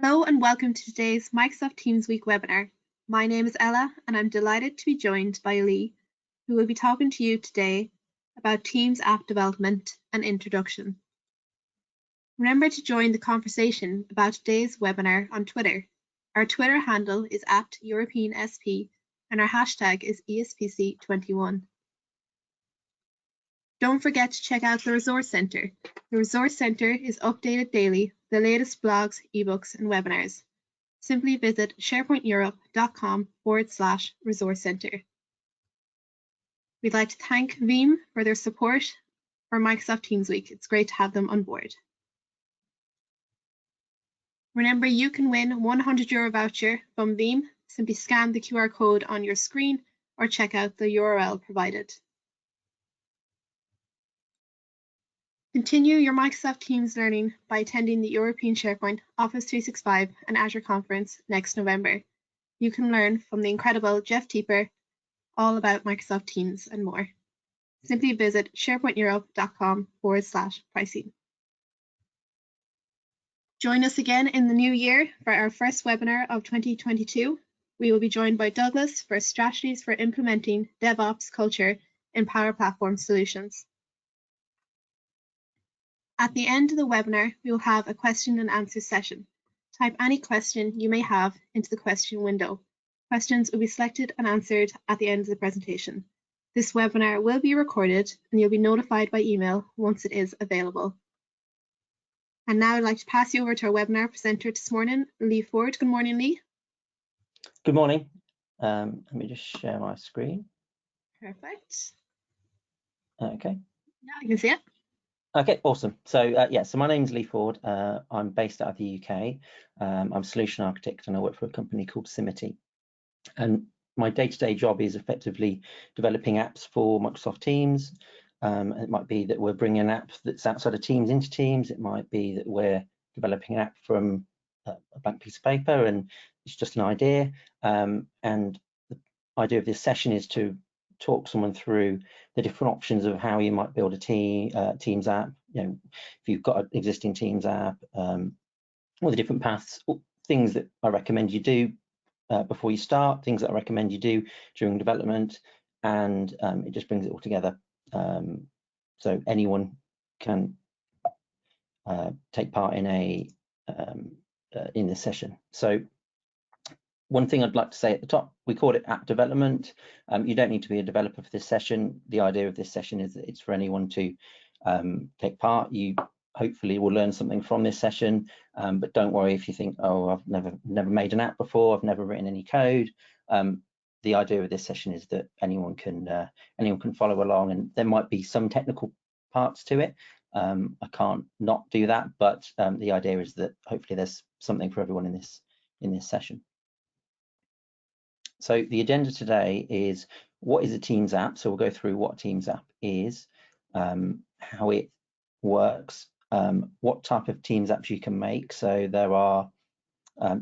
Hello and welcome to today's Microsoft Teams Week webinar. My name is Ella and I'm delighted to be joined by Lee, who will be talking to you today about Teams app development and introduction. Remember to join the conversation about today's webinar on Twitter. Our Twitter handle is @EuropeanSP and our hashtag is ESPC21. Don't forget to check out the Resource Centre. The Resource Centre is updated daily with the latest blogs, ebooks and webinars. Simply visit sharepointeurope.com/resource centre. We'd like to thank Veeam for their support for Microsoft Teams Week. It's great to have them on board. Remember, you can win a €100 voucher from Veeam. Simply scan the QR code on your screen or check out the URL provided. Continue your Microsoft Teams learning by attending the European SharePoint, Office 365 and Azure conference next November. You can learn from the incredible Jeff Teeper all about Microsoft Teams and more. Simply visit sharepointeurope.com/pricing. Join us again in the new year for our first webinar of 2022. We will be joined by Douglas for strategies for implementing DevOps culture in Power Platform solutions. At the end of the webinar, we will have a question and answer session. Type any question you may have into the question window. Questions will be selected and answered at the end of the presentation. This webinar will be recorded and you'll be notified by email once it is available. And now I'd like to pass you over to our webinar presenter this morning, Lee Ford. Good morning, Lee. Good morning. Let me just share my screen. Perfect. Okay. Now I can see it. Okay, awesome. So so my name is Lee Ford. I'm based out of the UK. I'm a solution architect and I work for a company called Simity. And my day-to-day job is effectively developing apps for Microsoft Teams. It might be that we're bringing an app that's outside of Teams into Teams. It might be that we're developing an app from a blank piece of paper and it's just an idea. And the idea of this session is to talk someone through the different options of how you might build a Teams app. You know, if you've got an existing Teams app, all the different paths, things that I recommend you do before you start, things that I recommend you do during development, and it just brings it all together. So anyone can take part in this session. So one thing I'd like to say at the top, we call it app development. You don't need to be a developer for this session. The idea of this session is that it's for anyone to take part. You hopefully will learn something from this session, but don't worry if you think, oh, I've never made an app before, I've never written any code. The idea of this session is that anyone can follow along, and there might be some technical parts to it. I can't not do that, but the idea is that hopefully there's something for everyone in this session. So the agenda today is, what is a Teams app? So we'll go through what a Teams app is, how it works, what type of Teams apps you can make. So there are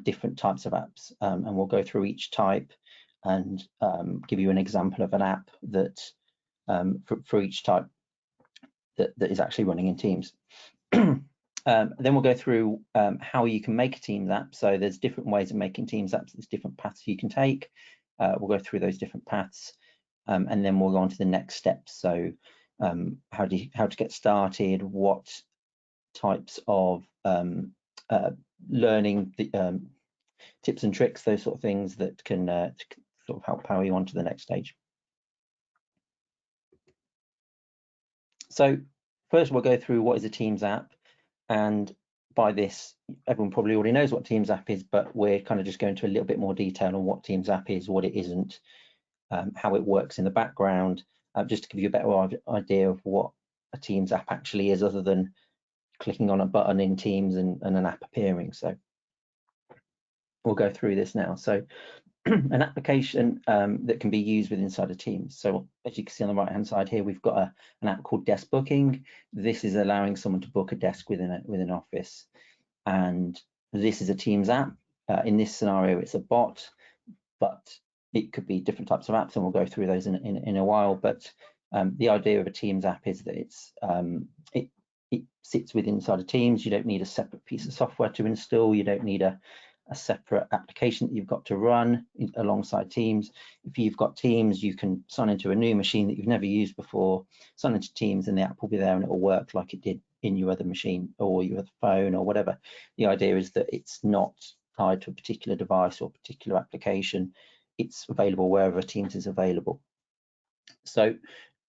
different types of apps, and we'll go through each type and give you an example of an app that for each type that is actually running in Teams. Then we'll go through how you can make a Teams app. So there's different ways of making Teams apps. There's different paths you can take. We'll go through those different paths, and then we'll go on to the next steps. So how to get started, what types of learning tips and tricks, those sort of things that can sort of help power you on to the next stage. So first we'll go through what is a Teams app, and by this everyone probably already knows what Teams app is, but we're kind of just going into a little bit more detail on what Teams app is, what it isn't, how it works in the background, just to give you a better idea of what a Teams app actually is, other than clicking on a button in Teams and an app appearing. So we'll go through this now. So an application that can be used within inside of Teams. So as you can see on the right hand side here, we've got an app called Desk Booking. This is allowing someone to book a desk within an office, and this is a Teams app. In this scenario it's a bot, but it could be different types of apps, and we'll go through those in a while. But the idea of a Teams app is that it sits within inside of Teams. You don't need a separate piece of software to install. You don't need a separate application that you've got to run alongside Teams. If you've got Teams, you can sign into a new machine that you've never used before, sign into Teams, and the app will be there and it will work like it did in your other machine or your other phone or whatever. The idea is that it's not tied to a particular device or particular application. It's available wherever Teams is available. So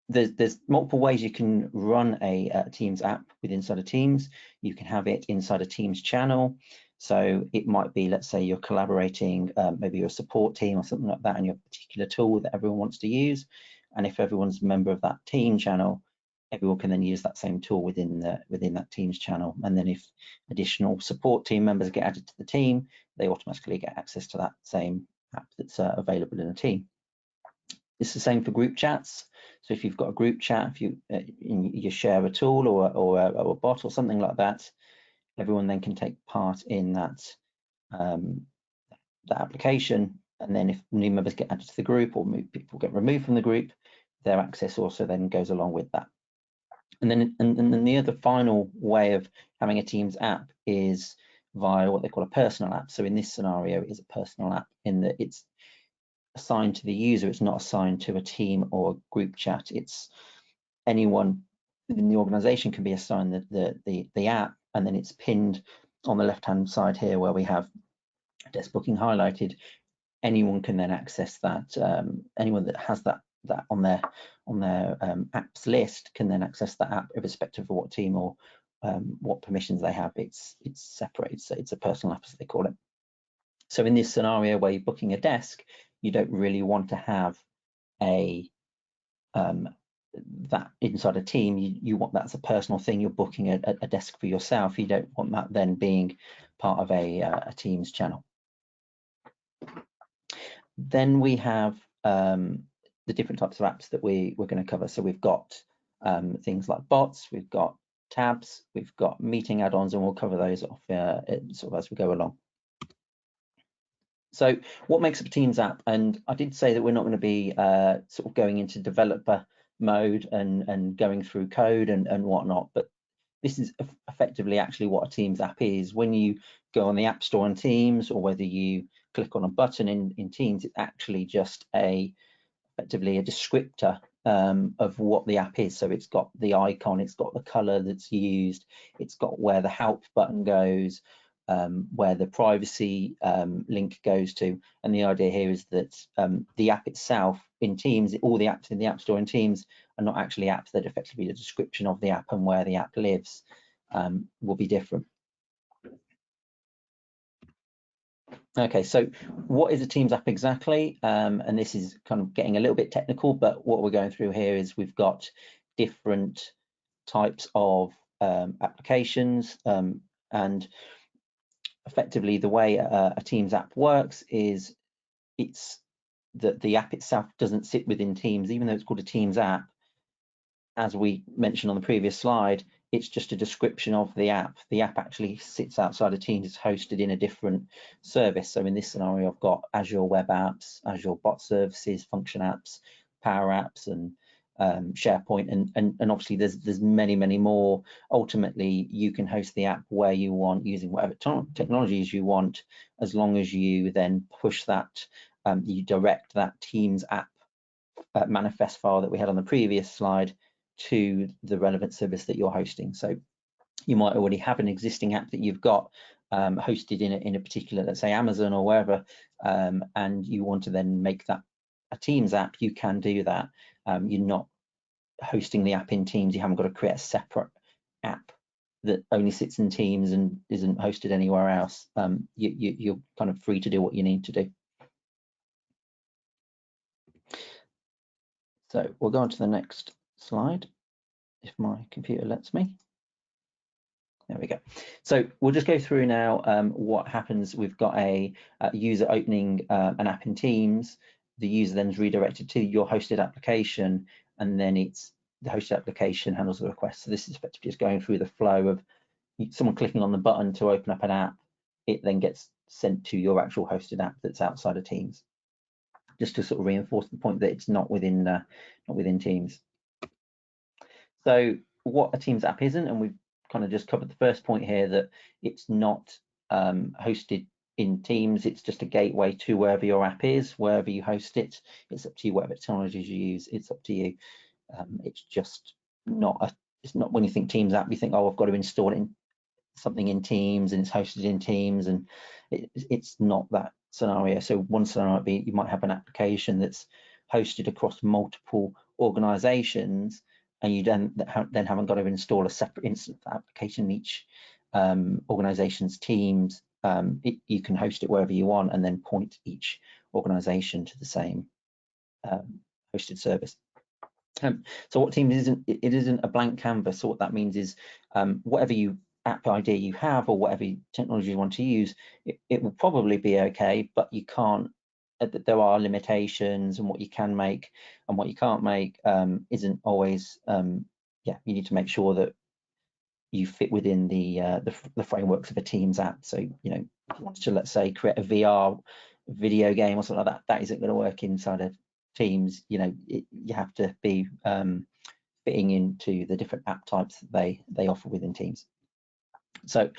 there's multiple ways you can run a Teams app within inside of Teams. You can have it inside a Teams channel. So it might be, let's say you're collaborating, maybe you're a support team or something like that, and you have a particular tool that everyone wants to use. And if everyone's a member of that team channel, everyone can then use that same tool within that Teams channel. And then if additional support team members get added to the team, they automatically get access to that same app that's available in a team. It's the same for group chats. So if you've got a group chat, if you share a tool or a bot or something like that, everyone then can take part in that application. And then if new members get added to the group or people get removed from the group, their access also then goes along with that. And then the other final way of having a Teams app is via what they call a personal app. So in this scenario, it's a personal app in that it's assigned to the user. It's not assigned to a team or a group chat. It's anyone within the organization can be assigned the app, and then it's pinned on the left hand side here where we have desk booking highlighted. Anyone can then access that. Anyone that has that on their apps list can then access that app irrespective of what team or what permissions they have. It's separate, so it's a personal app as they call it. So in this scenario where you're booking a desk, you don't really want to have that inside a team. You want that as a personal thing. You're booking a desk for yourself. You don't want that then being part of a Teams channel. Then we have the different types of apps that we're going to cover. So we've got things like bots, we've got tabs, we've got meeting add-ons, and we'll cover those off sort of as we go along. So what makes up a Teams app? And I did say that we're not going to be sort of going into developer mode and going through code and whatnot, but this is effectively actually what a Teams app is. When you go on the App Store in Teams, or whether you click on a button in Teams, it's actually just effectively a descriptor of what the app is. So it's got the icon, it's got the color that's used, it's got where the help button goes, where the privacy link goes to. And the idea here is that the app itself in Teams, all the apps in the App Store in Teams are not actually apps. That effectively the description of the app and where the app lives will be different. Okay, so what is a Teams app exactly? And this is kind of getting a little bit technical, but what we're going through here is we've got different types of applications, and effectively the way a Teams app works is it's that the app itself doesn't sit within Teams. Even though it's called a Teams app, as we mentioned on the previous slide, it's just a description of the app. The app actually sits outside of Teams. It's hosted in a different service. So in this scenario, I've got Azure Web Apps, Azure Bot Services, Function Apps, Power Apps, and SharePoint, and obviously there's many more. Ultimately, you can host the app where you want using whatever technologies you want, as long as you then push that, you direct that Teams app manifest file that we had on the previous slide to the relevant service that you're hosting. So you might already have an existing app that you've got hosted in a particular, let's say Amazon or wherever, and you want to then make that a Teams app. You can do that. You're not hosting the app in Teams. You haven't got to create a separate app that only sits in Teams and isn't hosted anywhere else. You're kind of free to do what you need to do. So we'll go on to the next slide, if my computer lets me. There we go. So we'll just go through now what happens. We've got a user opening an app in Teams. The user then is redirected to your hosted application, and then it's the hosted application handles the request. So this is effectively just going through the flow of someone clicking on the button to open up an app. It then gets sent to your actual hosted app that's outside of Teams, just to sort of reinforce the point that it's not within Teams. So what a Teams app isn't, and we've kind of just covered the first point here, that it's not hosted in Teams. It's just a gateway to wherever your app is, wherever you host it. It's up to you, whatever technologies you use, it's up to you. It's just not it's not, when you think Teams app, you think, oh, I've got to install it in something in Teams and it's hosted in Teams, and it's not that scenario. So one scenario might be, you might have an application that's hosted across multiple organizations, and you then haven't got to install a separate instance of the application in each organization's Teams. You can host it wherever you want and then point each organization to the same hosted service. So what Teams isn't, it isn't a blank canvas. So what that means is whatever app idea you have, or whatever technology you want to use, it will probably be okay, but you can't, there are limitations, and what you can make and what you can't make isn't always, yeah, you need to make sure that you fit within the frameworks of a Teams app. So, you know, if you want to, let's say, create a VR video game or something like that, that isn't going to work inside of Teams. You know, you have to be fitting into the different app types that they offer within Teams. So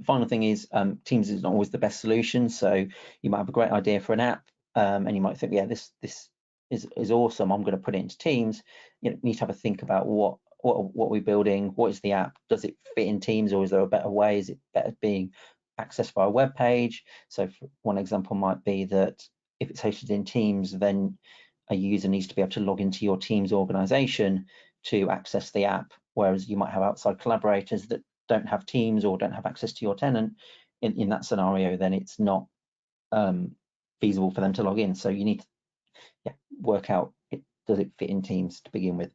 final thing is, Teams is not always the best solution. So you might have a great idea for an app, and you might think, yeah, this is awesome, I'm going to put it into Teams. You know, you need to have a think about what we're building, what is the app, does it fit in Teams, or is there a better way? Is it better being accessed by a web page? So one example might be that if it's hosted in Teams, then a user needs to be able to log into your Teams organization to access the app, whereas you might have outside collaborators that don't have Teams or don't have access to your tenant. In that scenario, then it's not feasible for them to log in. So you need to work out, does it fit in Teams to begin with?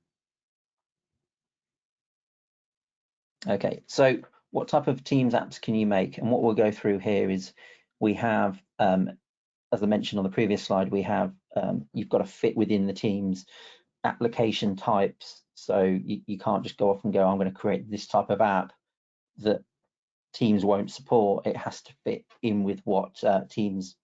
Okay, so what type of Teams apps can you make? And what we'll go through here is, we have, as I mentioned on the previous slide, we have, you've got to fit within the Teams application types. So you can't just go off and go, I'm going to create this type of app that Teams won't support. It has to fit in with what Teams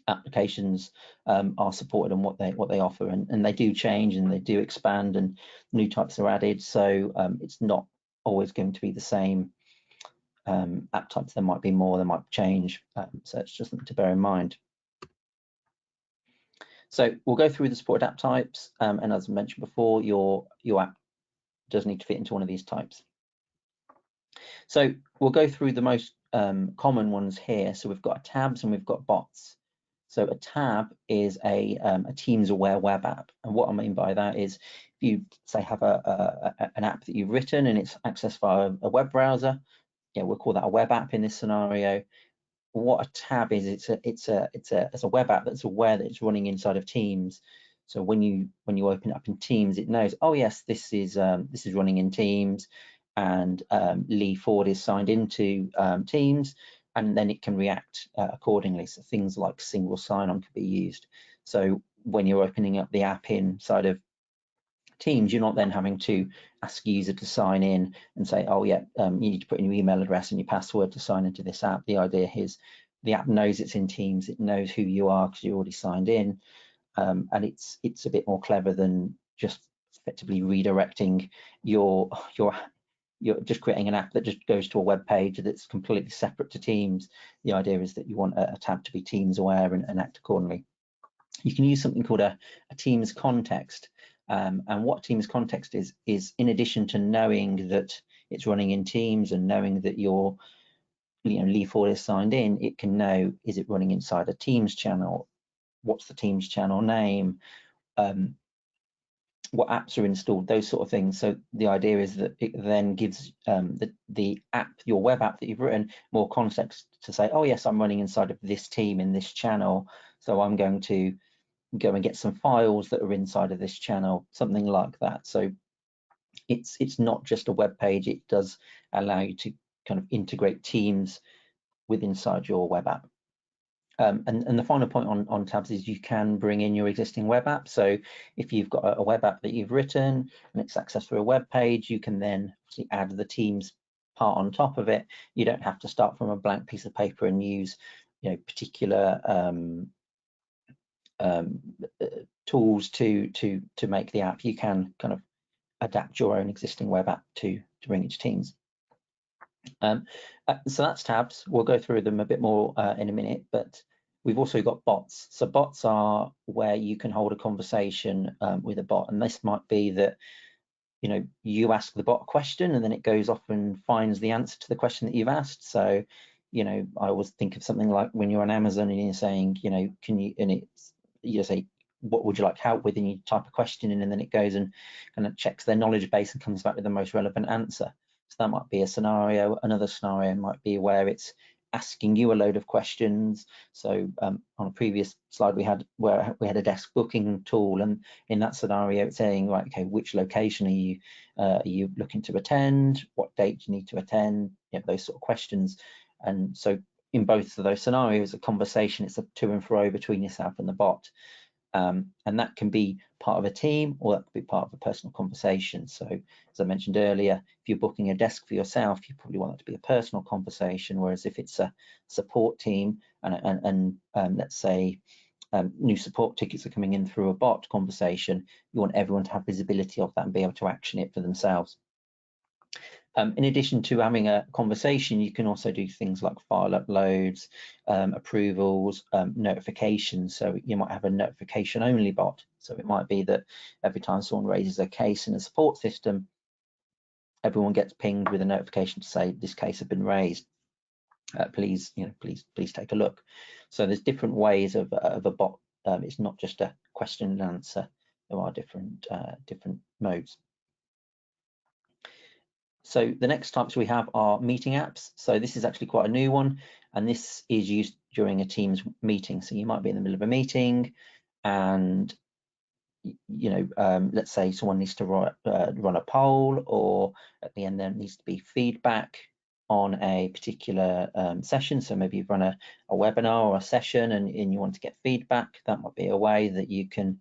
applications are supported and what they offer, and they do change and they do expand and new types are added. So it's not always going to be the same app types. There might be more, there might change. So it's just something to bear in mind. So we'll go through the supported app types, and as I mentioned before, your app does need to fit into one of these types. So we'll go through the most common ones here. So we've got tabs and we've got bots. So a tab is a Teams aware web app, and what I mean by that is, if you say have an app that you've written and it's accessed via a web browser, yeah, we'll call that a web app in this scenario. What a tab is, it's a web app that's aware that it's running inside of Teams. So when you open it up in Teams, it knows, oh yes, this is running in Teams, and Lee Ford is signed into Teams, and then it can react accordingly. So things like single sign-on could be used. So when you're opening up the app inside of Teams, you're not then having to ask a user to sign in and say, oh yeah, you need to put in your email address and your password to sign into this app. The idea is the app knows it's in Teams, it knows who you are because you're already signed in, and it's a bit more clever than just effectively redirecting you're just creating an app that just goes to a web page that's completely separate to Teams. The idea is that you want a tab to be Teams aware and act accordingly. You can use something called a Teams context. And what Teams context is in addition to knowing that it's running in Teams and knowing that your Lee Ford is signed in, it can know, is it running inside a Teams channel? What's the Teams channel name? What apps are installed, those sort of things. So the idea is that it then gives the app, your web app that you've written, more context to say, oh yes, I'm running inside of this team in this channel, so I'm going to go and get some files that are inside of this channel, something like that. So it's not just a web page, it does allow you to kind of integrate Teams with inside your web app. And the final point on tabs is you can bring in your existing web app. So if you've got a web app that you've written and it's accessed through a web page, you can then add the Teams part on top of it. You don't have to start from a blank piece of paper and use, particular tools to make the app. You can kind of adapt your own existing web app to bring it to Teams. So that's tabs. We'll go through them a bit more in a minute, but we've also got bots. So bots are where you can hold a conversation with a bot, and this might be that you ask the bot a question and then it goes off and finds the answer to the question that you've asked. So I always think of something like when you're on Amazon and you're saying can you, and you say what would you like help with, and you type a question in and then it goes and kind of checks their knowledge base and comes back with the most relevant answer. So that might be a scenario. Another scenario might be where it's asking you a load of questions. So on a previous slide we had a desk booking tool, and in that scenario it's saying, right, okay, which location are you looking to attend, what date you need to attend, those sort of questions. And so in both of those scenarios, a conversation, it's a to and fro between yourself and the bot. And that can be part of a team, or that could be part of a personal conversation. So as I mentioned earlier, if you're booking a desk for yourself, you probably want it to be a personal conversation, whereas if it's a support team and let's say new support tickets are coming in through a bot conversation, you want everyone to have visibility of that and be able to action it for themselves. In addition to having a conversation, you can also do things like file uploads, approvals, notifications. So you might have a notification only bot. So it might be that every time someone raises a case in a support system, everyone gets pinged with a notification to say this case has been raised. Please take a look. So there's different ways of a bot. It's not just a question and answer. There are different modes. So the next types we have are meeting apps. So this is actually quite a new one, and this is used during a Teams meeting. So you might be in the middle of a meeting, and let's say someone needs to run a poll, or at the end there needs to be feedback on a particular session. So maybe you've run a webinar or a session and you want to get feedback. That might be a way that you can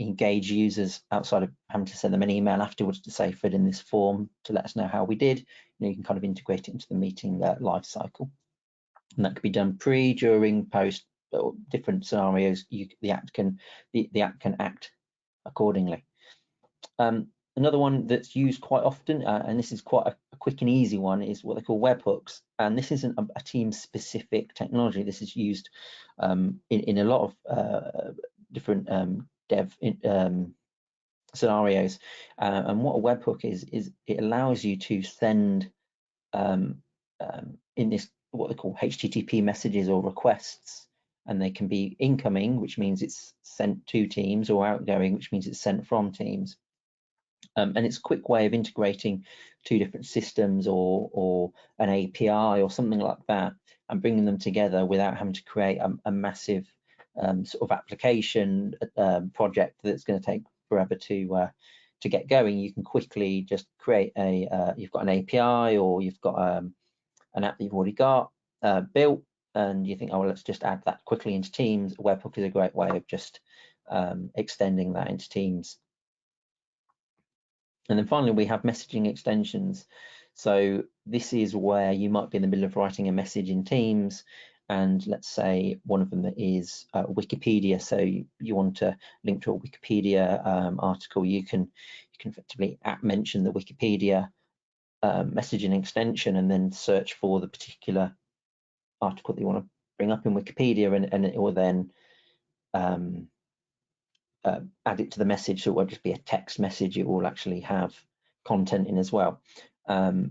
engage users outside of having to send them an email afterwards to say fill in this form to let us know how we did. You can kind of integrate it into the meeting life cycle, and that could be done pre, during, post, or different scenarios. The app can act accordingly. Another one that's used quite often, and this is quite a quick and easy one, is what they call webhooks. And this isn't a team-specific technology. This is used in a lot of different dev scenarios. And what a webhook is it allows you to send in this what they call HTTP messages or requests, and they can be incoming, which means it's sent to Teams, or outgoing, which means it's sent from Teams. And it's a quick way of integrating two different systems or an API or something like that, and bringing them together without having to create a massive sort of application project that's going to take forever to get going. You can quickly just create you've got an API, or you've got an app that you've already got built, and you think, oh, well, let's just add that quickly into Teams. A webhook is a great way of just extending that into Teams. And then finally, we have messaging extensions. So this is where you might be in the middle of writing a message in Teams, and let's say one of them is Wikipedia. So you want to link to a Wikipedia article. You can effectively mention the Wikipedia messaging extension and then search for the particular article that you want to bring up in Wikipedia, and it will then add it to the message. So it won't just be a text message, it will actually have content in as well.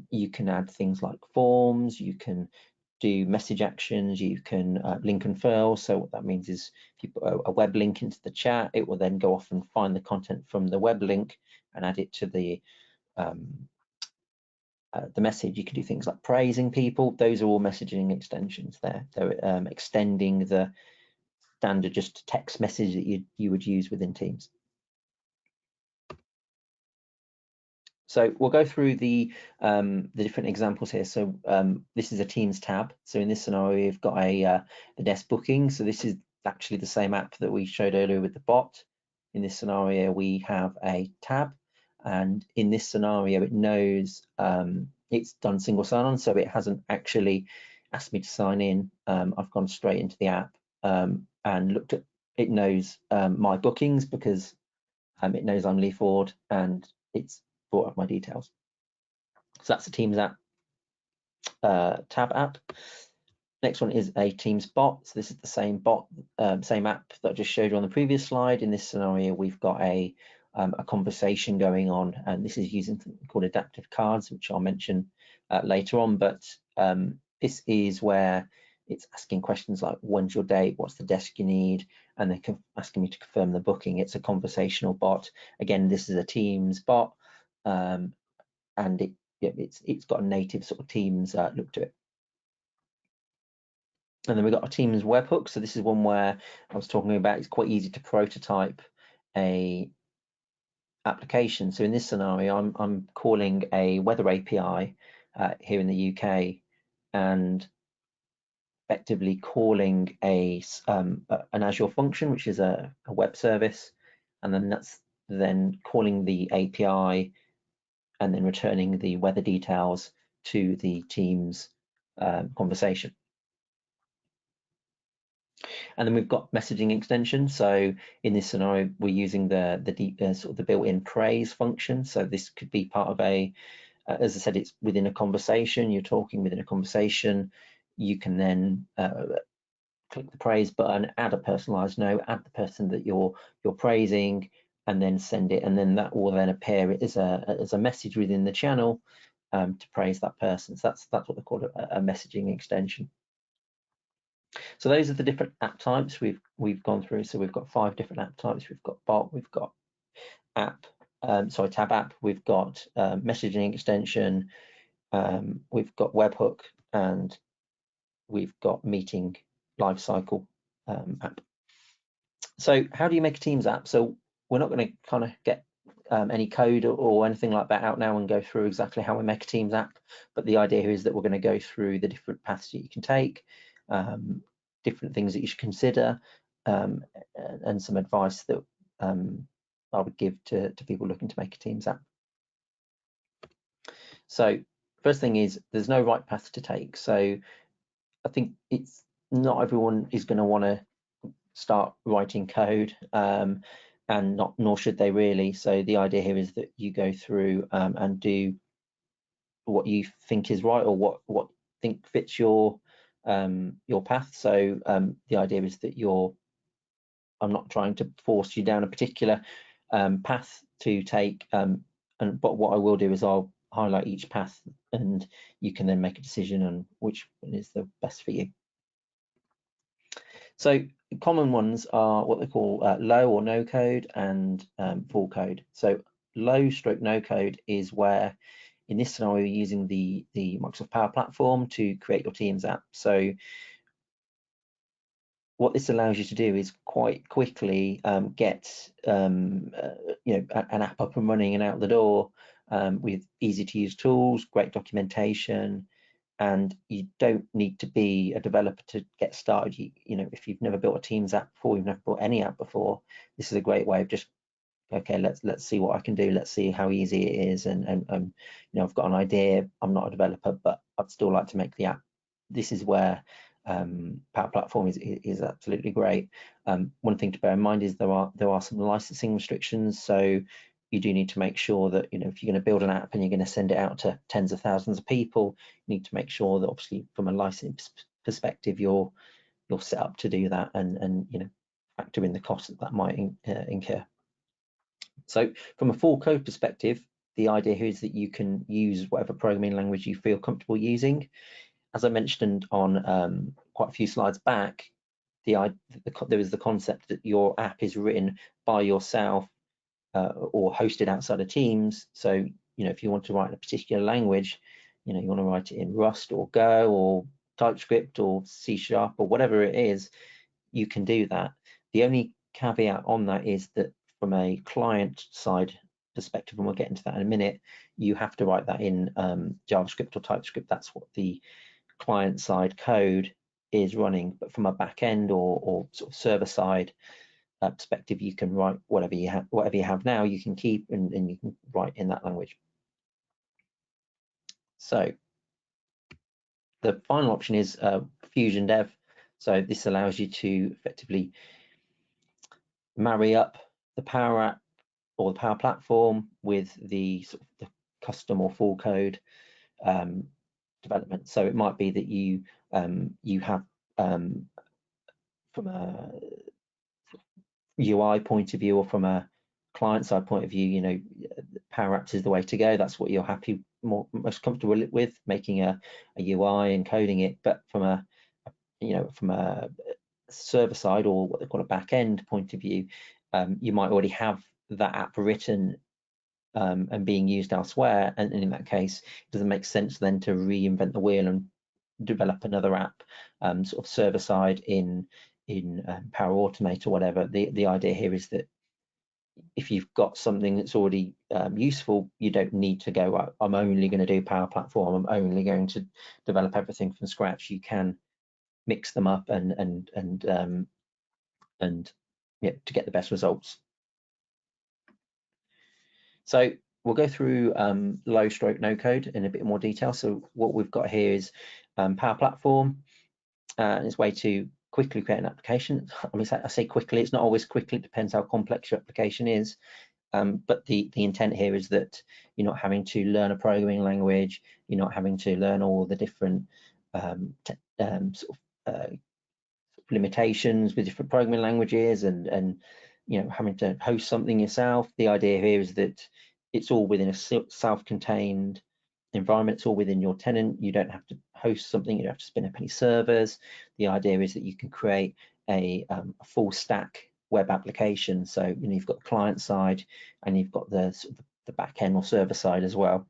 You can add things like forms, you can do message actions, you can link and furl. So what that means is if you put a web link into the chat, it will then go off and find the content from the web link and add it to the message. You can do things like praising people. Those are all messaging extensions there. They're extending the standard just text message that you would use within Teams. So we'll go through the different examples here. So this is a Teams tab. So in this scenario, we've got the desk booking. So this is actually the same app that we showed earlier with the bot. In this scenario, we have a tab, and in this scenario, it knows it's done single sign-on, so it hasn't actually asked me to sign in. I've gone straight into the app and looked at. It knows my bookings because it knows I'm Lee Ford, and it's brought up my details. So that's the Teams app, tab app. Next one is a Teams bot. So this is the same bot, same app that I just showed you on the previous slide. In this scenario, we've got a conversation going on, and this is using something called adaptive cards, which I'll mention later on. But this is where it's asking questions like, when's your date, what's the desk you need, and then asking me to confirm the booking. It's a conversational bot. Again, this is a Teams bot, and it's got a native sort of Teams look to it. And then we've got a Teams webhook. So this is one where I was talking about, it's quite easy to prototype a application. So in this scenario, I'm calling a weather API here in the UK, and effectively calling an Azure function, which is a web service, and then that's then calling the API and then returning the weather details to the Teams conversation. And then we've got messaging extension. So in this scenario, we're using the built-in praise function. So this could be part of as I said, it's within a conversation. You're talking within a conversation. You can then click the praise button, add a personalized note, add the person that you're praising, and then send it. And then that will then appear as a message within the channel to praise that person. So that's what they call a messaging extension. So those are the different app types we've gone through. So we've got 5 different app types. We've got bot, we've got tab app, we've got messaging extension, we've got webhook, and we've got meeting lifecycle app. So how do you make a Teams app? So we're not going to kind of get any code or anything like that out now and go through exactly how we make a Teams app, but the idea is that we're going to go through the different paths that you can take, different things that you should consider, and some advice that I would give to people looking to make a Teams app. So first thing is, there's no right path to take. So I think it's not everyone is going to want to start writing code, and nor should they really. So the idea here is that you go through and do what you think is right, or what think fits your path. So the idea is that I'm not trying to force you down a particular path to take, but what I will do is I'll highlight each path, and you can then make a decision on which one is the best for you. So common ones are what they call low or no code and full code. So low/no code is where, in this scenario, you're using the Microsoft Power Platform to create your Teams app. So what this allows you to do is quite quickly get an app up and running and out the door with easy to use tools, great documentation, and you don't need to be a developer to get started. You know, if you've never built a Teams app before, you've never built any app before, this is a great way of just, okay, let's see what I can do. Let's see how easy it is. And you know, I've got an idea. I'm not a developer, but I'd still like to make the app. This is where Power Platform is absolutely great. One thing to bear in mind is there are some licensing restrictions. So you do need to make sure that, you know, if you're going to build an app and you're going to send it out to tens of thousands of people, you need to make sure that, obviously, from a license perspective, you're set up to do that, and you know, factor in the cost that might incur. So from a full code perspective, the idea here is that you can use whatever programming language you feel comfortable using. As I mentioned on quite a few slides back, there is the concept that your app is written by yourself or hosted outside of Teams. So, you know, if you want to write a particular language, you know, you want to write it in Rust or Go or TypeScript or C# or whatever it is, you can do that. The only caveat on that is that from a client side perspective, and we'll get into that in a minute, you have to write that in JavaScript or TypeScript. That's what the client side code is running. But from a back end or sort of server side perspective, you can write whatever you have now, you can keep, and you can write in that language. So the final option is Fusion Dev. So this allows you to effectively marry up the Power App or the Power Platform with the sort of the custom or full code development. So it might be that you have from a UI point of view or from a client side point of view, you know, Power Apps is the way to go. That's what you're most comfortable with, making a UI and coding it. But from a server side, or what they call a back end point of view, you might already have that app written and being used elsewhere, and in that case, it doesn't make sense then to reinvent the wheel and develop another app sort of server side in Power Automate or whatever. The idea here is that if you've got something that's already useful, you don't need to go, I'm only going to do Power Platform, I'm only going to develop everything from scratch. You can mix them up and yeah, to get the best results. So we'll go through low stroke no code in a bit more detail. So what we've got here is Power Platform, and it's a way to quickly create an application. I mean, I say quickly, it's not always quickly, it depends how complex your application is. But the intent here is that you're not having to learn a programming language, you're not having to learn all the different limitations with different programming languages and you know, having to host something yourself. The idea here is that it's all within a self-contained environment. It's all within your tenant. You don't have to host something, you don't have to spin up any servers. The idea is that you can create a full stack web application. So you know, you've got the client side and you've got the back end or server side as well.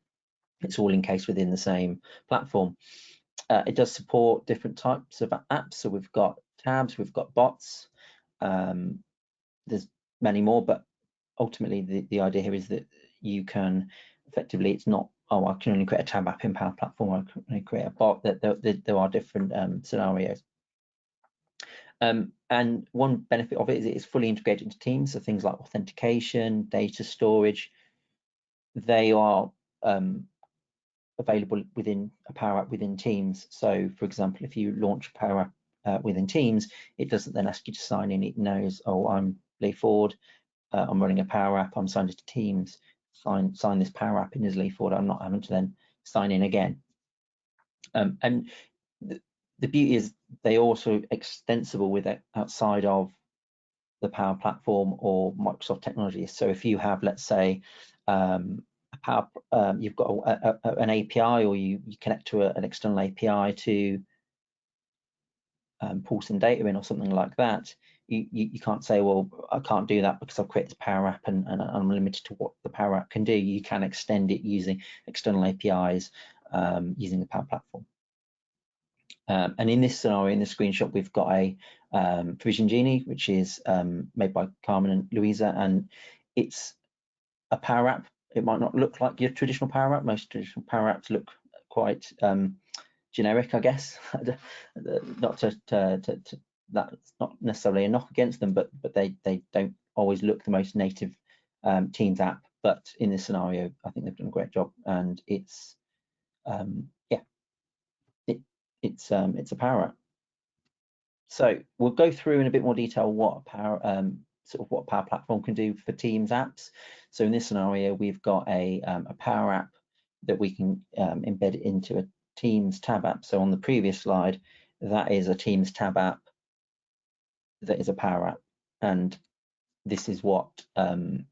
It's all encased within the same platform. It does support different types of apps. So we've got tabs, we've got bots. There's many more, but ultimately the idea here is that you can effectively, it's not, oh, I can only create a tab app in Power Platform, I can only create a bot. That there are different scenarios. And one benefit of it is it's fully integrated into Teams. So things like authentication, data storage, they are available within a Power App within Teams. So for example, if you launch a Power App within Teams, it doesn't then ask you to sign in. It knows, oh, I'm Lee Ford, I'm running a Power App, I'm signed into Teams, sign this Power App in as Lee Ford. I'm not having to then sign in again. And the beauty is they also extensible with it outside of the Power Platform or Microsoft technologies. So if you have, let's say, you've got an API, or you connect to an external API to pull some data in or something like that, you can't say, well, I can't do that because I've created this Power App and I'm limited to what the Power App can do. You can extend it using external APIs using the Power Platform. And in this scenario, in this screenshot, we've got a Provision Genie, which is made by Carmen and Louisa, and it's a Power App. It might not look like your traditional Power App. Most traditional Power Apps look quite generic, I guess. Not that's not necessarily a knock against them, but they don't always look the most native Teams app. But in this scenario, I think they've done a great job, and it's yeah, it's a Power App. So we'll go through in a bit more detail what Power Platform can do for Teams apps. So in this scenario, we've got a Power App that we can embed into a Teams tab app. So on the previous slide, that is a Teams tab app that is a Power App, and this is what I'm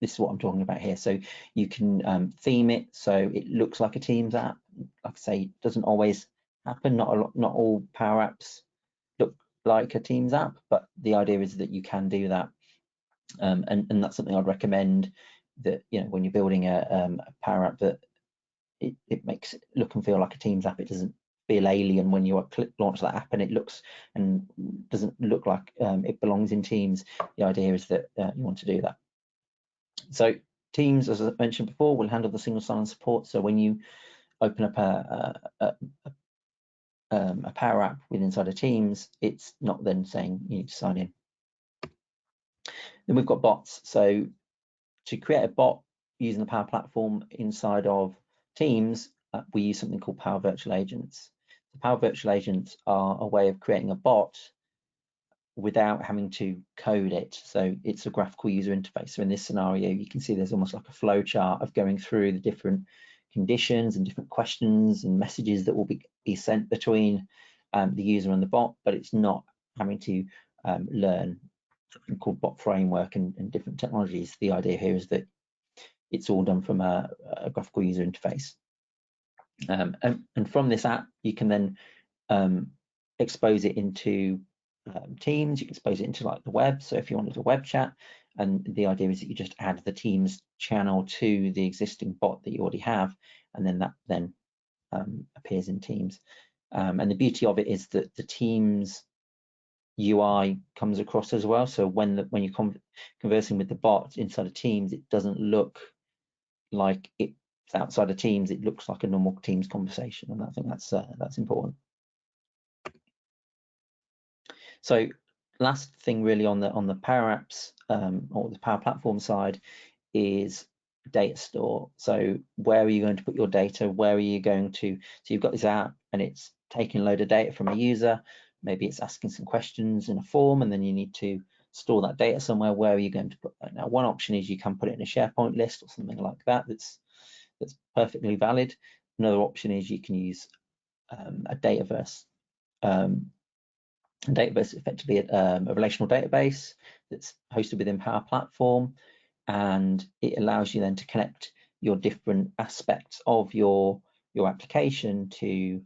talking about here. So you can theme it so it looks like a Teams app. Like I say, it doesn't always happen. Not all Power Apps look like a Teams app, but the idea is that you can do that, and that's something I'd recommend. That, you know, when you're building a Power App, that it makes it look and feel like a Teams app. It doesn't feel alien when you launch that app and it looks and doesn't look like it belongs in Teams. The idea is that you want to do that. So Teams, as I mentioned before, will handle the single sign-on support. So when you open up a Power App inside of Teams, it's not then saying you need to sign in. Then we've got bots. So to create a bot using the Power Platform inside of Teams, we use something called Power Virtual Agents. The Power Virtual Agents are a way of creating a bot without having to code it. So it's a graphical user interface. So in this scenario, you can see there's almost like a flow chart of going through the different conditions and different questions and messages that will be sent between the user and the bot, but it's not having to learn something called bot framework and different technologies. The idea here is that it's all done from a graphical user interface. And from this app, you can then expose it into Teams, you can expose it into like the web. So if you wanted a web chat, and the idea is that you just add the Teams channel to the existing bot that you already have, and then that then appears in Teams. And the beauty of it is that the Teams UI comes across as well. So when you're conversing with the bot inside of Teams, it doesn't look like it's outside of Teams. It looks like a normal Teams conversation, and I think that's important. So last thing really on the Power Apps or the Power Platform side is data store. So where are you going to put your data? Where are you going to? So you've got this app and it's taking a load of data from a user. Maybe it's asking some questions in a form, and then you need to store that data somewhere. Where are you going to put that? Now, one option is you can put it in a SharePoint list or something like that. That's perfectly valid. Another option is you can use a Dataverse. Dataverse is effectively a relational database that's hosted within Power Platform, and it allows you then to connect your different aspects of your application to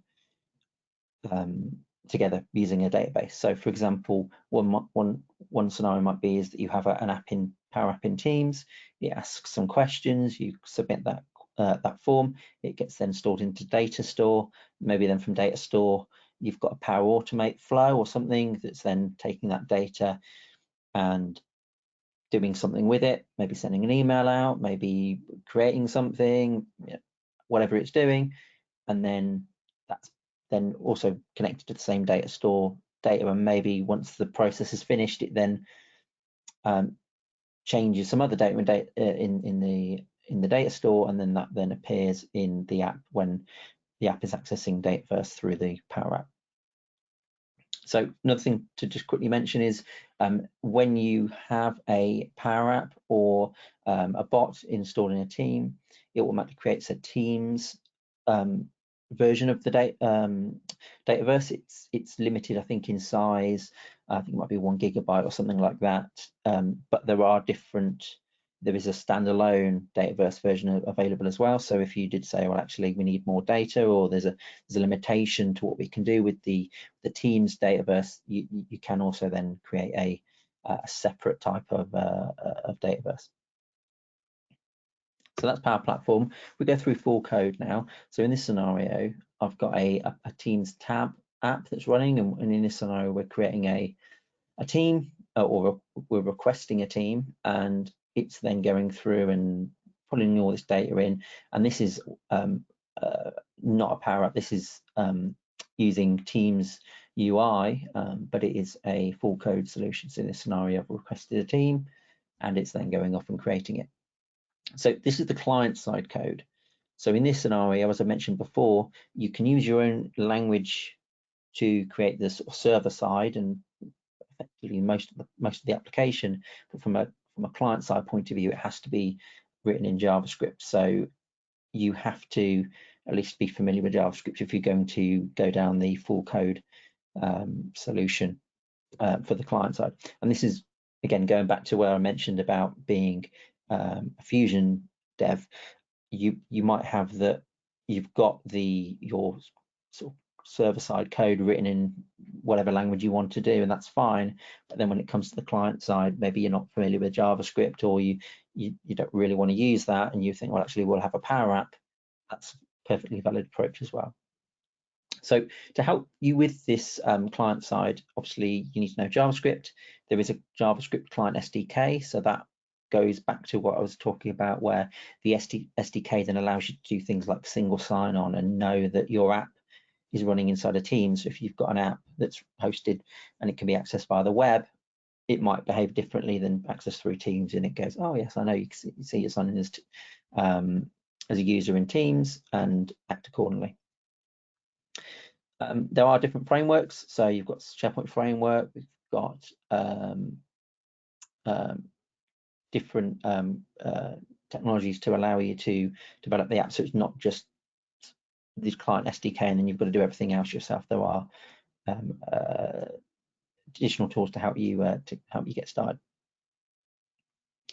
together using a database. So for example, one scenario might be is that you have an app in Power App in Teams. It asks some questions, you submit that form, it gets then stored into Data Store. Maybe then from Data Store you've got a Power Automate flow or something that's then taking that data and doing something with it, maybe sending an email out, maybe creating something, whatever it's doing, and then that's then also connected to the same Data Store data, and maybe once the process is finished, it then changes some other data in the Data Store, and then that then appears in the app when the app is accessing Dataverse through the Power App. So another thing to just quickly mention is when you have a Power App or a bot installed in a team, it automatically creates a Teams version of the Dataverse. It's limited, I think, in size. I think it might be 1 GB or something like that. But there is a standalone Dataverse version available as well. So if you did say, well, actually, we need more data, or there's a limitation to what we can do with the Teams Dataverse, you can also then create a separate type of Dataverse. So that's Power Platform. We go through full code now. So in this scenario, I've got a Teams tab app that's running, and in this scenario, we're creating a team, or we're requesting a team, and it's then going through and pulling all this data in. And this is not a Power App. This is using Teams UI, but it is a full code solution. So in this scenario, I've requested a team, and it's then going off and creating it. So this is the client side code. So in this scenario, as I mentioned before, you can use your own language to create this server side and effectively most of the application, but from a client side point of view, it has to be written in JavaScript. So you have to at least be familiar with JavaScript if you're going to go down the full code solution for the client side. And this is, again, going back to where I mentioned about being a Fusion dev. You might have that you've got your sort of server-side code written in whatever language you want to do, and that's fine. But then when it comes to the client side, maybe you're not familiar with JavaScript, or you don't really want to use that, and you think, well, actually, we'll have a Power App. That's a perfectly valid approach as well. So to help you with this client side, obviously you need to know JavaScript. There is a JavaScript client SDK, so that goes back to what I was talking about, where the SDK then allows you to do things like single sign-on and know that your app is running inside a team. So if you've got an app that's hosted and it can be accessed via the web, it might behave differently than access through Teams, and it goes, oh yes, I know, you can see you're signing as a user in Teams, and act accordingly. There are different frameworks. So you've got SharePoint framework, got different technologies to allow you to develop the app. So it's not just the client SDK and then you've got to do everything else yourself. There are additional tools to help you get started.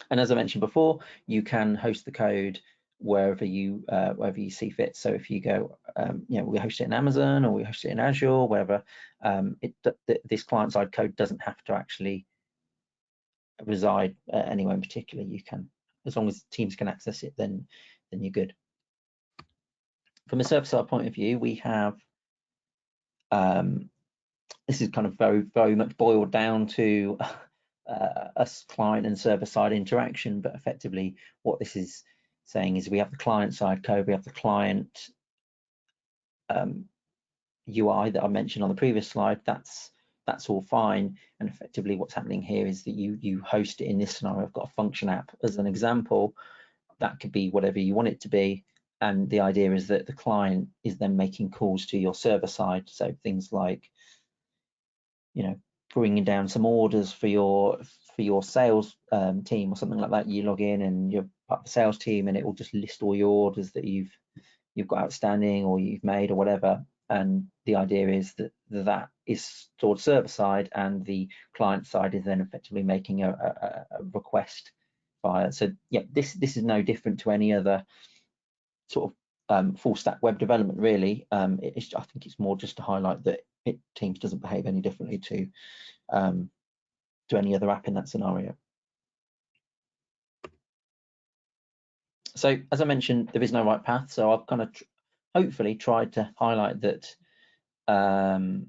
And as I mentioned before, you can host the code wherever you see fit. So if you go, we host it in Amazon or we host it in Azure, wherever, this client-side code doesn't have to actually reside anywhere in particular. You can, as long as teams can access it, then you're good. From a server-side point of view, we have this is kind of very much boiled down to a client and server-side interaction, but effectively what this is saying is we have the client-side code, we have the client UI that I mentioned on the previous slide. That's all fine, and effectively what's happening here is that you host it. In this scenario, I've got a function app as an example. That could be whatever you want it to be, and the idea is that the client is then making calls to your server side. So things like, bringing down some orders for your sales team or something like that. You log in and you're part of the sales team, and it will just list all your orders that you've got outstanding or you've made or whatever. And the idea is that is stored server side, and the client side is then effectively making a request via. So yeah, this is no different to any other sort of full stack web development, really. I think it's more just to highlight that Teams doesn't behave any differently to any other app in that scenario. So as I mentioned, there is no right path. So I've kind of hopefully tried to highlight that that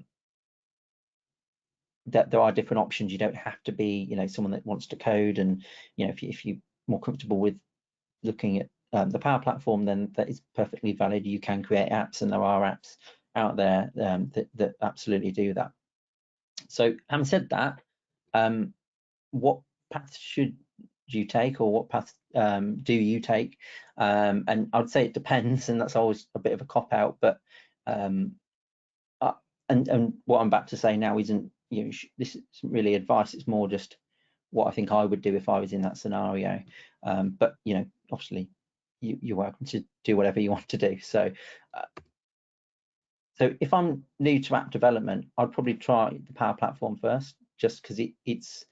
there are different options. You don't have to be, someone that wants to code, and if you're more comfortable with looking at the Power Platform, then that is perfectly valid. You can create apps, and there are apps out there that absolutely do that. So having said that, what path should you take, or what path do you take? And I'd say it depends, and that's always a bit of a cop-out, but and what I'm about to say now isn't, this isn't really advice. It's more just what I think I would do if I was in that scenario. But obviously you're welcome to do whatever you want to do. So so if I'm new to app development, I'd probably try the Power Platform first, just because it's,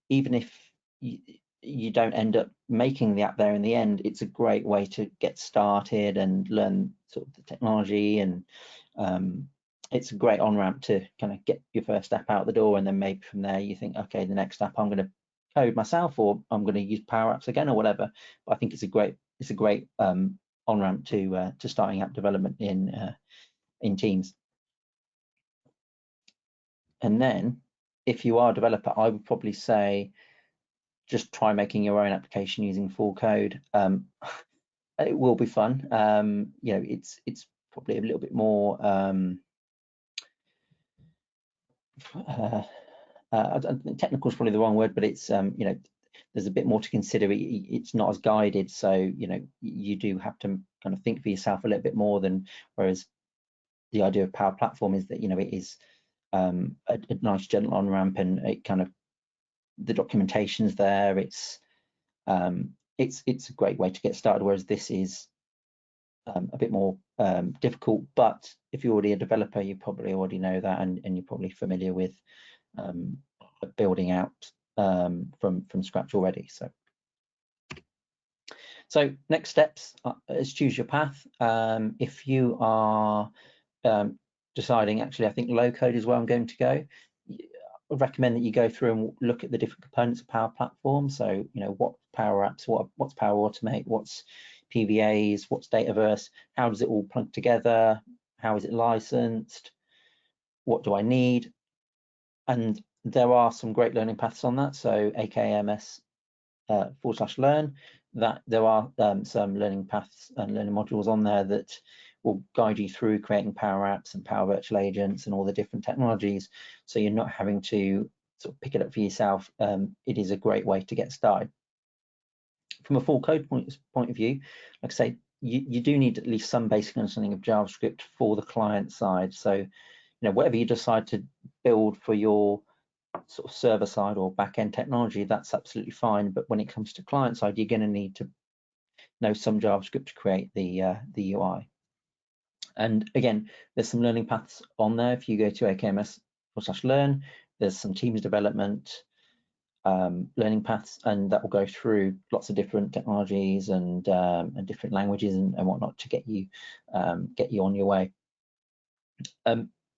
even if you don't end up making the app there in the end, it's a great way to get started and learn sort of the technology, and it's a great on-ramp to kind of get your first app out the door, and then maybe from there you think, okay, the next app I'm going to code myself, or I'm going to use Power Apps again, or whatever. But I think it's a great on-ramp to starting app development in Teams. And then if you are a developer, I would probably say just try making your own application using full code. It will be fun. It's probably a little bit more technical is probably the wrong word, but it's there's a bit more to consider. It's not as guided, so you do have to kind of think for yourself a little bit more than, whereas the idea of Power Platform is that it is a nice gentle on ramp, and it kind of, the documentation's there. It's a great way to get started, whereas this is a bit more difficult. But if you're already a developer, you probably already know that, and you're probably familiar with building out from scratch already. So next steps is choose your path. If you are deciding, actually I think low code is where I'm going to go, I would recommend that you go through and look at the different components of Power Platform. So what Power Apps, what's Power Automate, what's PVAs, what's Dataverse, how does it all plug together, how is it licensed, what do I need? And there are some great learning paths on that. So AKMS /learn, that there are some learning paths and learning modules on there that will guide you through creating Power Apps and Power Virtual Agents and all the different technologies, so you're not having to sort of pick it up for yourself. It is a great way to get started. From a full code point of view, like I say, you do need at least some basic understanding of JavaScript for the client side. So whatever you decide to build for your sort of server side or back end technology, that's absolutely fine. But when it comes to client side, you're going to need to know some JavaScript to create the UI. And again, there's some learning paths on there. If you go to akms.com/learn, there's some Teams development learning paths, and that will go through lots of different technologies and different languages and whatnot to get you on your way.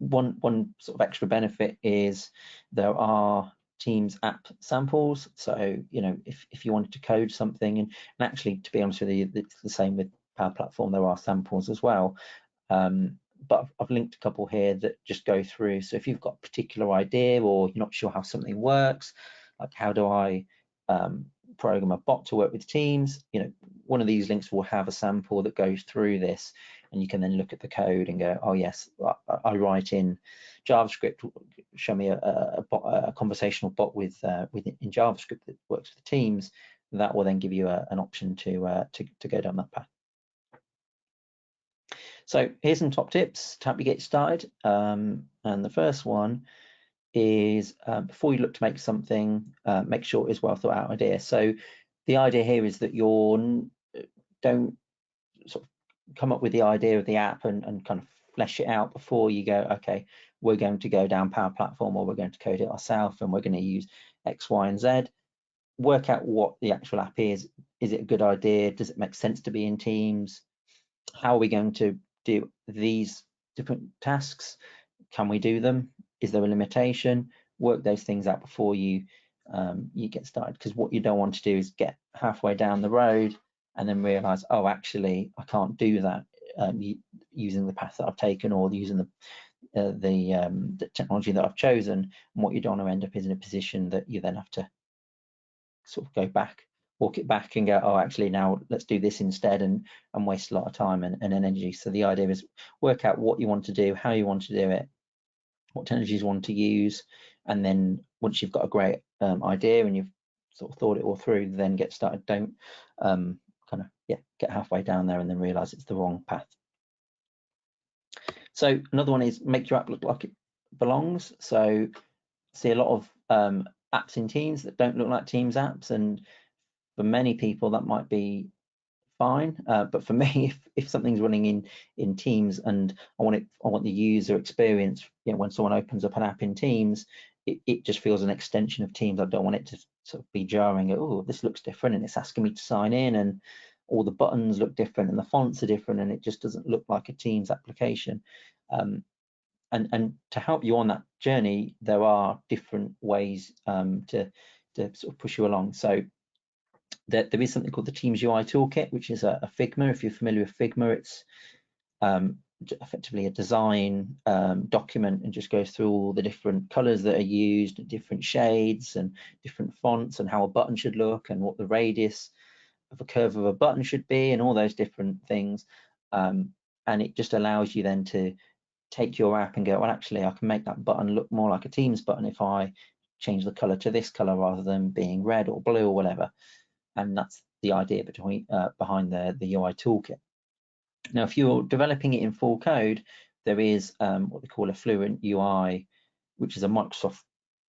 One sort of extra benefit is there are Teams app samples. So if you wanted to code something, and actually, to be honest with you, it's the same with Power Platform. There are samples as well. But I've linked a couple here that just go through. So if you've got a particular idea or you're not sure how something works, like how do I program a bot to work with Teams, one of these links will have a sample that goes through this, and you can then look at the code and go, oh yes, I write in JavaScript, show me a conversational bot in JavaScript that works with Teams. That will then give you an option to go down that path. So here's some top tips to help you get started. And the first one is before you look to make something, make sure it's well thought out idea. So the idea here is that don't sort of come up with the idea of the app and kind of flesh it out before you go, okay, we're going to go down Power Platform, or we're going to code it ourselves, and we're going to use X, Y, and Z. Work out what the actual app is. Is it a good idea? Does it make sense to be in Teams? How are we going to do these different tasks? Can we do them? Is there a limitation? Work those things out before you get started, because what you don't want to do is get halfway down the road and then realize, oh, actually I can't do that using the path that I've taken, or using the technology that I've chosen. And what you don't want to end up is in a position that you then have to sort of go back, walk it back and go, oh, actually now let's do this instead, and waste a lot of time and energy. So the idea is work out what you want to do, how you want to do it, what technologies you want to use, and then once you've got a great idea and you've sort of thought it all through, then get started. Don't get halfway down there and then realize it's the wrong path. So another one is make your app look like it belongs. So see a lot of apps in Teams that don't look like Teams apps, and for many people that might be fine, but for me, if something's running in Teams and I want the user experience, when someone opens up an app in Teams, it just feels an extension of Teams. I don't want it to sort of be jarring. Oh, this looks different, and it's asking me to sign in, and all the buttons look different and the fonts are different, and it just doesn't look like a Teams application. And to help you on that journey, there are different ways to sort of push you along. So there is something called the Teams UI Toolkit, which is a Figma. If you're familiar with Figma, it's effectively a design document, and just goes through all the different colors that are used, different shades and different fonts, and how a button should look, and what the radius of a curve of a button should be, and all those different things. And it just allows you then to take your app and go, well, actually I can make that button look more like a Teams button if I change the color to this color rather than being red or blue or whatever. And that's the idea behind the UI Toolkit. Now, if you're developing it in full code, there is what they call a Fluent UI, which is a Microsoft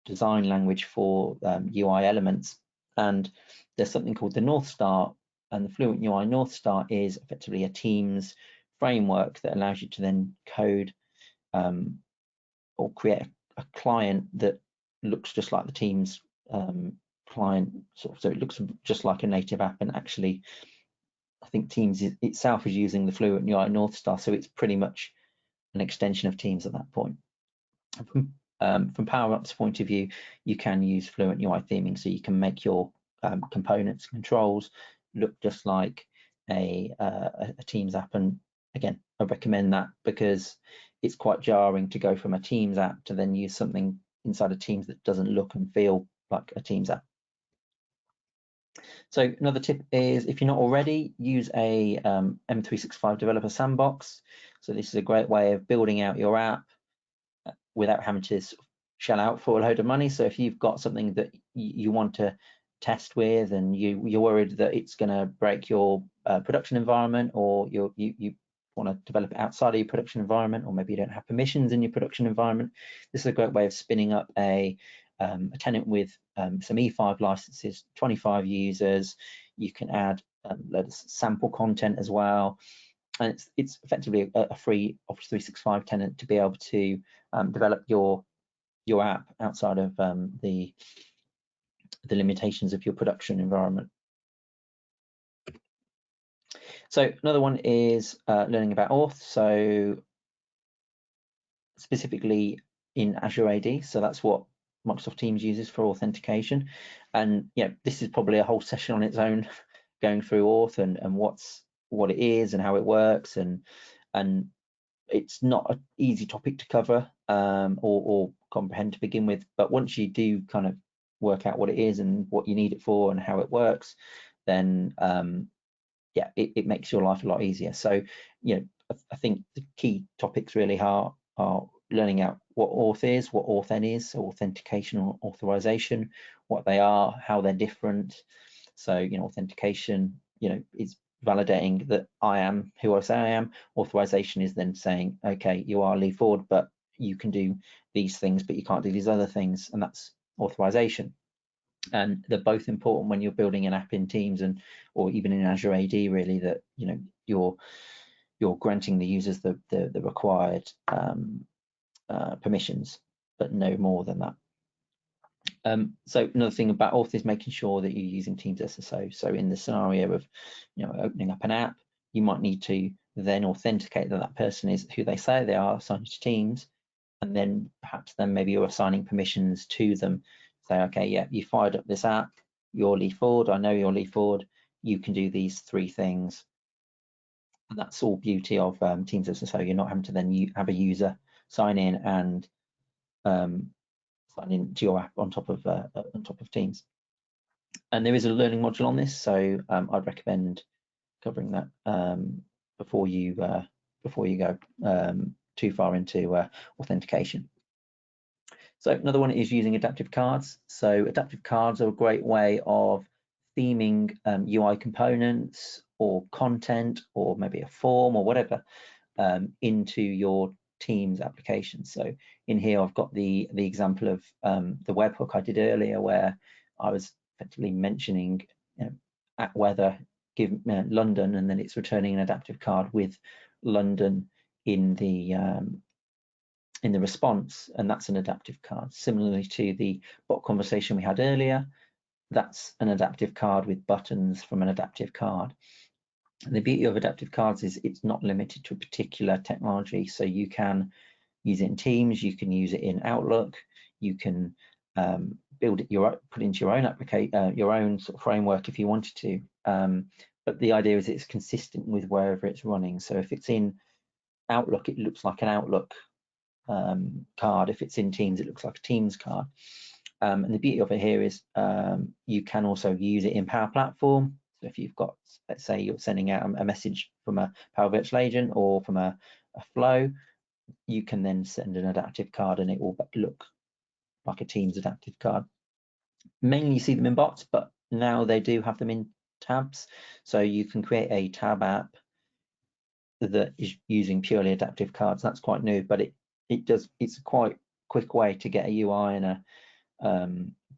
design language for UI elements. And there's something called the North Star, and the Fluent UI North Star is effectively a Teams framework that allows you to then code or create a client that looks just like the Teams client, so it looks just like a native app. And actually, I think Teams itself is using the Fluent UI North Star, so it's pretty much an extension of Teams at that point. From Power App's point of view, you can use Fluent UI theming, so you can make your components and controls look just like a Teams app. And again, I recommend that because it's quite jarring to go from a Teams app to then use something inside of Teams that doesn't look and feel like a Teams app. So another tip is, if you're not already, use a M365 developer sandbox. So this is a great way of building out your app without having to shell out for a load of money. So if you've got something that you want to test with, and you're worried that it's going to break your production environment, or you want to develop it outside of your production environment, or maybe you don't have permissions in your production environment, this is a great way of spinning up a a tenant with some E5 licenses, 25 users. You can add loads of sample content as well, and it's effectively a free Office 365 tenant to be able to develop your app outside of the limitations of your production environment. So another one is learning about Auth. So specifically in Azure AD, so that's what Microsoft Teams uses for authentication. And this is probably a whole session on its own, going through Auth and what it is and how it works, and it's not an easy topic to cover or comprehend to begin with. But once you do kind of work out what it is and what you need it for and how it works, then it makes your life a lot easier. So I think the key topics really are learning out what Auth is, what Auth-N is, so authentication or authorization, what they are, how they're different. So authentication is validating that I am who I say I am. Authorization is then saying, okay, you are Lee Ford, but you can do these things, but you can't do these other things, and that's authorization. And they're both important when you're building an app in Teams or even in Azure AD, really, that you're granting the users the required permissions, but no more than that. So another thing about Auth is making sure that you're using Teams SSO. So in the scenario of opening up an app, you might need to then authenticate that person is who they say they are, assigned to Teams, and then perhaps maybe you're assigning permissions to them. Say, okay, yeah, you fired up this app, you're Lee Ford, I know you're Lee Ford, you can do these 3 things. And that's all beauty of Teams SSO. You're not having to then have a user sign in and sign into your app on top of Teams. And there is a learning module on this, so I'd recommend covering that before you go too far into authentication. So another one is using adaptive cards. So adaptive cards are a great way of theming UI components or content or maybe a form or whatever into your Teams application. So in here I've got the example of the webhook I did earlier, where I was effectively mentioning at weather, give London, and then it's returning an adaptive card with London in the response, and that's an adaptive card. Similarly to the bot conversation we had earlier, that's an adaptive card with buttons from an adaptive card. And the beauty of adaptive cards is it's not limited to a particular technology. So you can use it in Teams, you can use it in Outlook, you can build it put into your own application, your own sort of framework if you wanted to. But the idea is it's consistent with wherever it's running. So if it's in Outlook, it looks like an Outlook card. If it's in Teams, it looks like a Teams card. And the beauty of it here is you can also use it in Power Platform. So if you've got, let's say you're sending out a message from a Power Virtual Agent or from a flow, you can then send an adaptive card and it will look like a Teams adaptive card. Mainly you see them in bots, but now they do have them in tabs. So you can create a tab app that is using purely adaptive cards. That's quite new, but it's a quite quick way to get a UI and a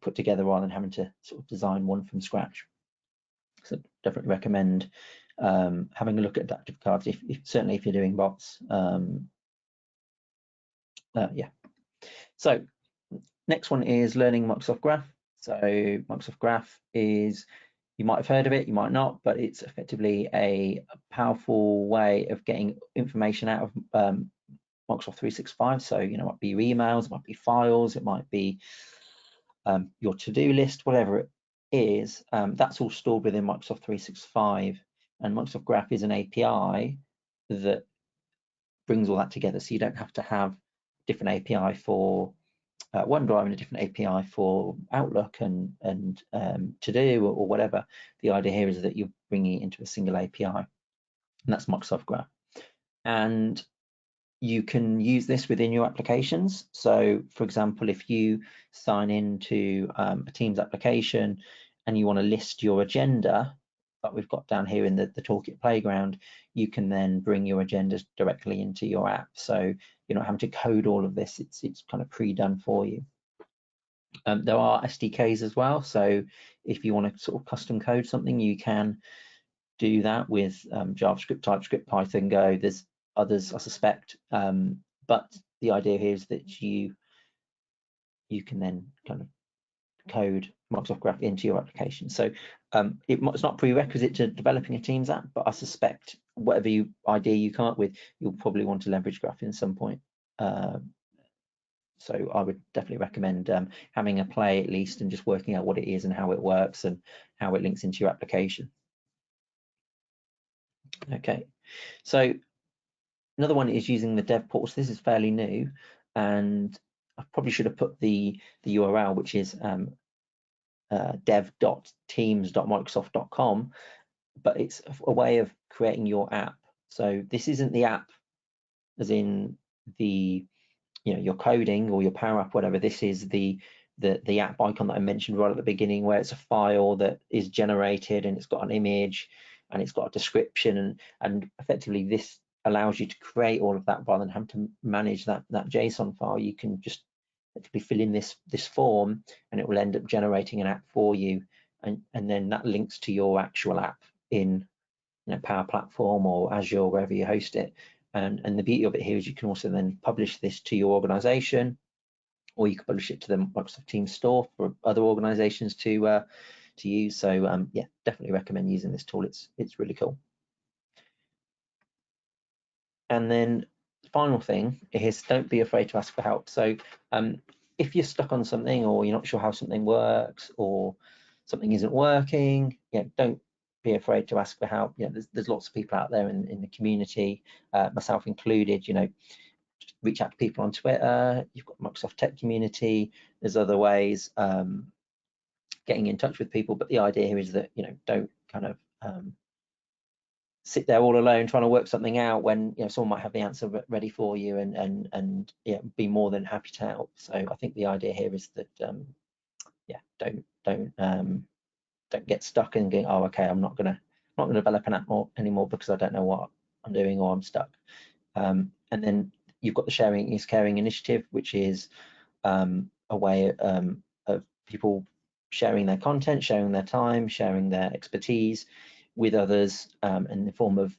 put together rather than having to sort of design one from scratch. So definitely recommend having a look at adaptive cards, certainly if you're doing bots. Yeah. So next one is learning Microsoft Graph. So Microsoft Graph is, you might have heard of it, you might not, but it's effectively a powerful way of getting information out of Microsoft 365. So it might be your emails, it might be files, it might be your to-do list, whatever it is, that's all stored within Microsoft 365, and Microsoft Graph is an API that brings all that together, so you don't have to have different API for OneDrive and a different API for Outlook and To-Do or whatever. The idea here is that you're bringing it into a single API, and that's Microsoft Graph. And you can use this within your applications. So for example, if you sign into a Teams application and you want to list your agenda that we've got down here in the Toolkit Playground, you can then bring your agendas directly into your app. So you're not having to code all of this, it's kind of pre-done for you. There are SDKs as well, so if you want to sort of custom code something, you can do that with JavaScript, TypeScript, Python, Go. There's others, I suspect, but the idea here is that you can then kind of code Microsoft Graph into your application. So it's not prerequisite to developing a Teams app, but I suspect whatever idea you come up with, you'll probably want to leverage Graph at some point. So I would definitely recommend having a play at least and just working out what it is and how it works and how it links into your application. Okay, so another one is using the dev portal. So this is fairly new, and I probably should have put the URL, which is dev.teams.microsoft.com, but it's a way of creating your app. So this isn't the app as in the your coding or your Power App, whatever. This is the app icon that I mentioned right at the beginning, where it's a file that is generated and it's got an image and it's got a description, and effectively this allows you to create all of that rather than having to manage that JSON file. You can just effectively fill in this form and it will end up generating an app for you, and then that links to your actual app in Power Platform or Azure, wherever you host it. And the beauty of it here is you can also then publish this to your organization, or you can publish it to the Microsoft Teams store for other organizations to use. So yeah, definitely recommend using this tool. It's really cool. And then the final thing is, don't be afraid to ask for help. So if you're stuck on something, or you're not sure how something works, or something isn't working, don't be afraid to ask for help. There's lots of people out there in the community, myself included. Just reach out to people on Twitter. You've got Microsoft Tech Community. There's other ways getting in touch with people, but the idea here is that don't kind of sit there all alone trying to work something out when someone might have the answer ready for you, and be more than happy to help. So I think the idea here is that don't get stuck and going, oh, okay, I'm not gonna develop an app anymore because I don't know what I'm doing, or I'm stuck. And then you've got the Sharing is Caring initiative, which is a way of people sharing their content, sharing their time, sharing their expertise with others in the form of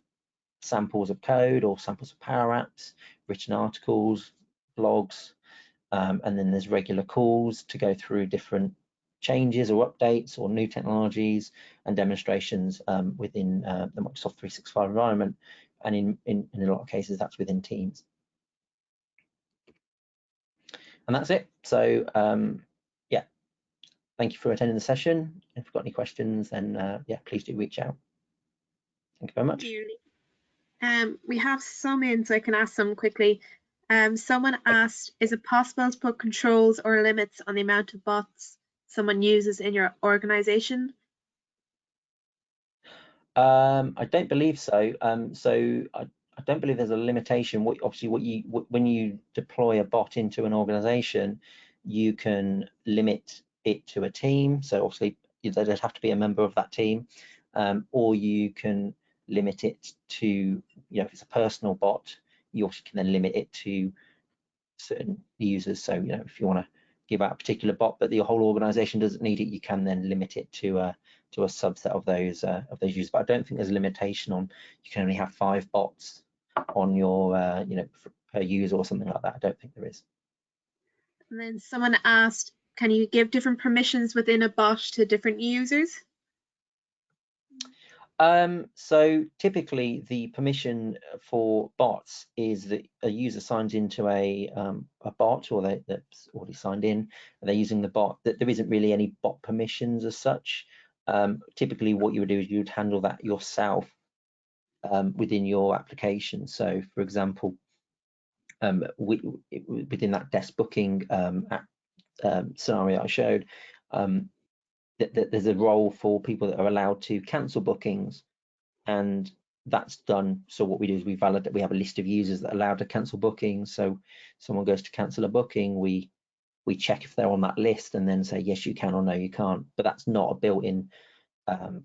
samples of code or samples of Power Apps, written articles, blogs, and then there's regular calls to go through different changes or updates or new technologies and demonstrations within the Microsoft 365 environment, and in a lot of cases that's within Teams. And that's it. So yeah, thank you for attending the session. If you've got any questions, then yeah, please do reach out. Thank you very much. We have some in, so I can ask some quickly. Someone asked, is it possible to put controls or limits on the amount of bots someone uses in your organization? I don't believe so. So I don't believe there's a limitation. Obviously, when you deploy a bot into an organization, you can limit it to a team. So obviously, they'd have to be a member of that team, or you can limit it to, if it's a personal bot, you also can then limit it to certain users. So if you want to give out a particular bot, but the whole organization doesn't need it, you can then limit it to a subset of those users. But I don't think there's a limitation on you can only have 5 bots on your per user or something like that. I don't think there is. And then someone asked, can you give different permissions within a bot to different users? So typically the permission for bots is that a user signs into a bot, or that's already signed in, and they're using the bot. That there isn't really any bot permissions as such. Typically what you would do is you would handle that yourself within your application. So for example, within that desk booking scenario I showed, there's a role for people that are allowed to cancel bookings, and that's done. So what we do is we validate, we have a list of users that are allowed to cancel bookings. So someone goes to cancel a booking, we check if they're on that list and then say yes you can or no you can't. But that's not a built-in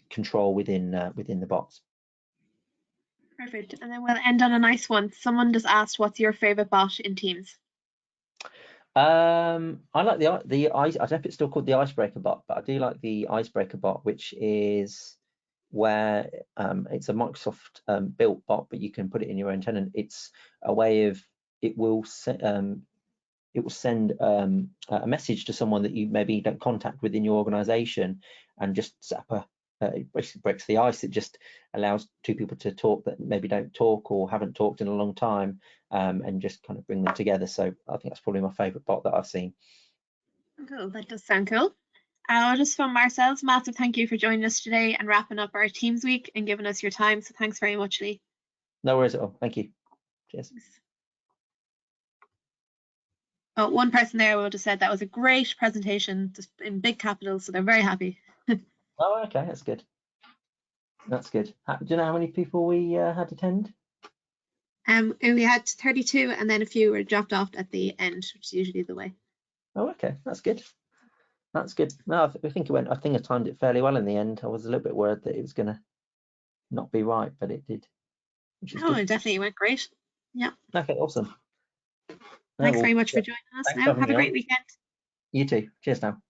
control within the bots. Perfect. And then we'll end on a nice one. Someone just asked, what's your favorite bot in Teams? I like the ice. I don't know if it's still called the Icebreaker bot, but I do like the Icebreaker bot, which is where it's a Microsoft built bot, but you can put it in your own tenant. It's a way of it will send a message to someone that you maybe don't contact within your organization, and just set up it basically breaks the ice. It just allows two people to talk that maybe don't talk or haven't talked in a long time, and just kind of bring them together. So I think that's probably my favorite bot that I've seen. Cool, that does sound cool. Just from ourselves, massive thank you for joining us today and wrapping up our Teams week and giving us your time. So thanks very much, Lee. No worries at all. Thank you. Cheers. Oh, one person there would have said that was a great presentation, just in big capitals, so they're very happy. Oh, okay, that's good. That's good. Do you know how many people we had attend? And we had 32, and then a few were dropped off at the end, which is usually the way. Oh, okay, that's good. That's good. No, I think it went. I think I timed it fairly well in the end. I was a little bit worried that it was going to not be right, but it did. Which is Oh, good. it definitely went great. Yeah. Okay, awesome. Thanks very much for joining us. Now, have a great weekend. You too. Cheers now.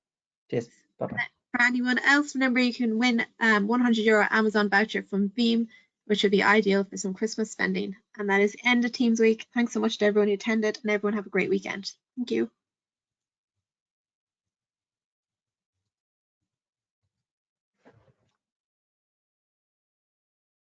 Cheers. Bye-bye. For anyone else, remember you can win €100 Amazon voucher from Veeam, which would be ideal for some Christmas spending. And that is the end of Teams Week. Thanks so much to everyone who attended, and everyone have a great weekend. Thank you.